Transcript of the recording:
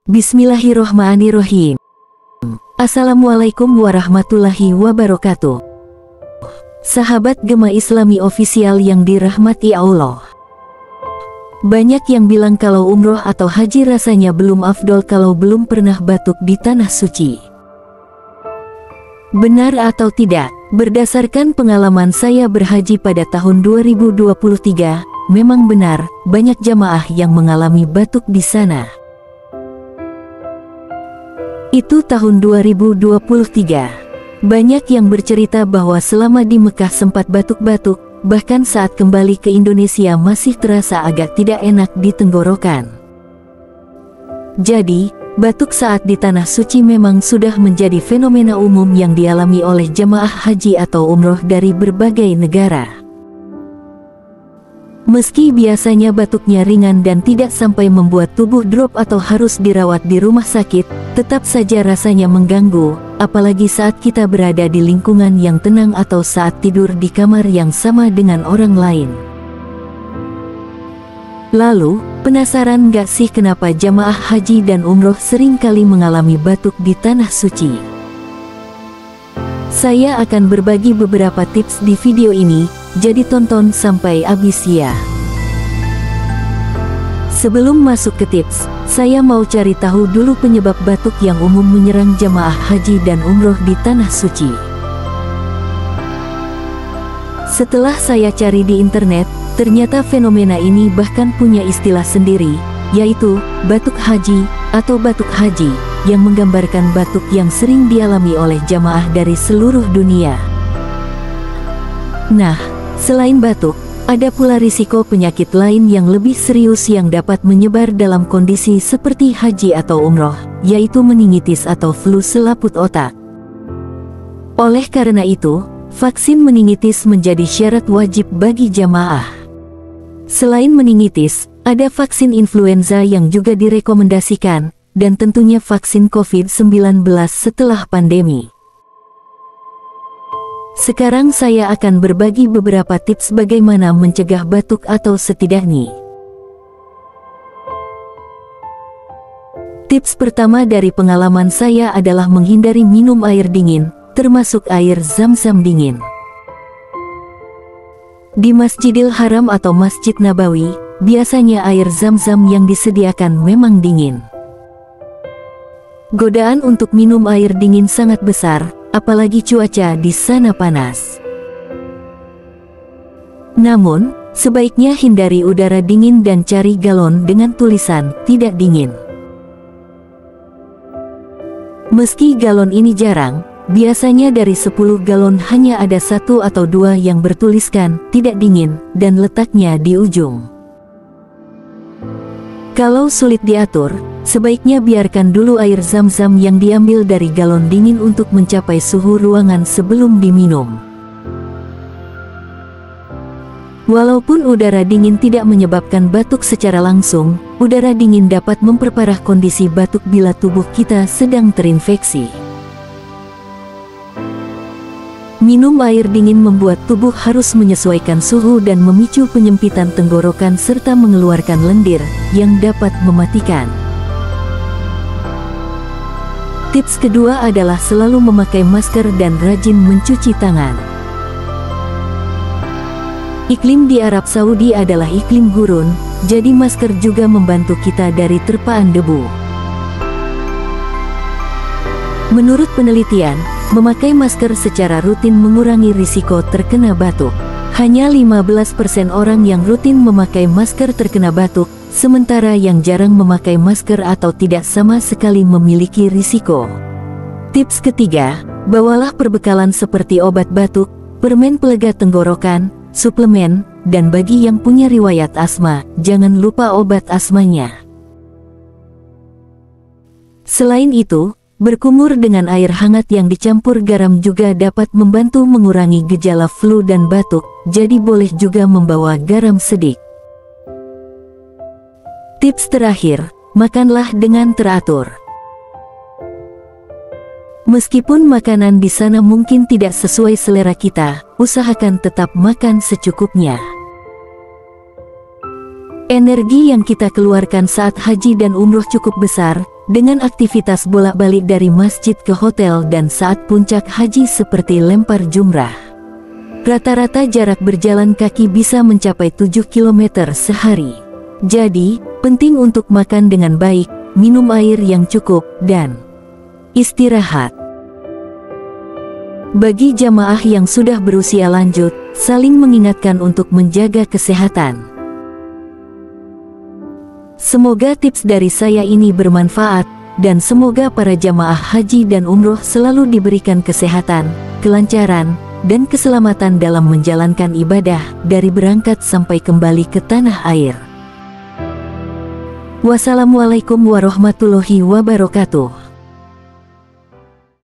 Bismillahirrohmanirrohim. Assalamualaikum warahmatullahi wabarakatuh. Sahabat Gema Islami Official yang dirahmati Allah. Banyak yang bilang kalau umroh atau haji rasanya belum afdol kalau belum pernah batuk di tanah suci. Benar atau tidak? Berdasarkan pengalaman saya berhaji pada tahun 2023, memang benar, banyak jamaah yang mengalami batuk di sana. Itu tahun 2023. Banyak yang bercerita bahwa selama di Mekah sempat batuk-batuk, bahkan saat kembali ke Indonesia masih terasa agak tidak enak di tenggorokan. Jadi, batuk saat di tanah suci memang sudah menjadi fenomena umum yang dialami oleh jamaah haji atau umroh dari berbagai negara. Meski biasanya batuknya ringan dan tidak sampai membuat tubuh drop atau harus dirawat di rumah sakit, tetap saja rasanya mengganggu, apalagi saat kita berada di lingkungan yang tenang atau saat tidur di kamar yang sama dengan orang lain. Lalu, penasaran gak sih kenapa jamaah haji dan umroh sering kali mengalami batuk di tanah suci? Saya akan berbagi beberapa tips di video ini, jadi tonton sampai habis ya. Sebelum masuk ke tips, saya mau cari tahu dulu penyebab batuk yang umum menyerang jamaah haji dan umroh di tanah suci. Setelah saya cari di internet, ternyata fenomena ini bahkan punya istilah sendiri, yaitu batuk haji atau batuk haji, yang menggambarkan batuk yang sering dialami oleh jamaah dari seluruh dunia. Nah, selain batuk, ada pula risiko penyakit lain yang lebih serius yang dapat menyebar dalam kondisi seperti haji atau umroh, yaitu meningitis atau flu selaput otak. Oleh karena itu, vaksin meningitis menjadi syarat wajib bagi jamaah. Selain meningitis, ada vaksin influenza yang juga direkomendasikan, dan tentunya vaksin COVID-19 setelah pandemi. Sekarang saya akan berbagi beberapa tips bagaimana mencegah batuk atau setidaknya. Tips pertama dari pengalaman saya adalah menghindari minum air dingin, termasuk air zam-zam dingin. Di Masjidil Haram atau Masjid Nabawi, biasanya air zam-zam yang disediakan memang dingin. Godaan untuk minum air dingin sangat besar, apalagi cuaca di sana panas. Namun, sebaiknya hindari udara dingin dan cari galon dengan tulisan "tidak dingin". Meski galon ini jarang, biasanya dari 10 galon hanya ada 1 atau 2 yang bertuliskan "tidak dingin" dan letaknya di ujung. Kalau sulit diatur, sebaiknya biarkan dulu air zam-zam yang diambil dari galon dingin untuk mencapai suhu ruangan sebelum diminum. Walaupun udara dingin tidak menyebabkan batuk secara langsung, udara dingin dapat memperparah kondisi batuk bila tubuh kita sedang terinfeksi. Minum air dingin membuat tubuh harus menyesuaikan suhu dan memicu penyempitan tenggorokan serta mengeluarkan lendir, yang dapat mematikan. Tips kedua adalah selalu memakai masker dan rajin mencuci tangan. Iklim di Arab Saudi adalah iklim gurun, jadi masker juga membantu kita dari terpaan debu. Menurut penelitian, memakai masker secara rutin mengurangi risiko terkena batuk. Hanya 15% orang yang rutin memakai masker terkena batuk, sementara yang jarang memakai masker atau tidak sama sekali memiliki risiko. Tips ketiga, bawalah perbekalan seperti obat batuk, permen pelega tenggorokan, suplemen, dan bagi yang punya riwayat asma, jangan lupa obat asmanya. Selain itu, berkumur dengan air hangat yang dicampur garam juga dapat membantu mengurangi gejala flu dan batuk, jadi boleh juga membawa garam sedikit. Tips terakhir, makanlah dengan teratur. Meskipun makanan di sana mungkin tidak sesuai selera kita, usahakan tetap makan secukupnya. Energi yang kita keluarkan saat haji dan umroh cukup besar, dengan aktivitas bolak-balik dari masjid ke hotel dan saat puncak haji seperti lempar jumrah. Rata-rata jarak berjalan kaki bisa mencapai 7 km sehari. Jadi, penting untuk makan dengan baik, minum air yang cukup, dan istirahat. Bagi jamaah yang sudah berusia lanjut, saling mengingatkan untuk menjaga kesehatan. Semoga tips dari saya ini bermanfaat, dan semoga para jamaah haji dan umroh selalu diberikan kesehatan, kelancaran, dan keselamatan dalam menjalankan ibadah dari berangkat sampai kembali ke tanah air. Wassalamualaikum warahmatullahi wabarakatuh.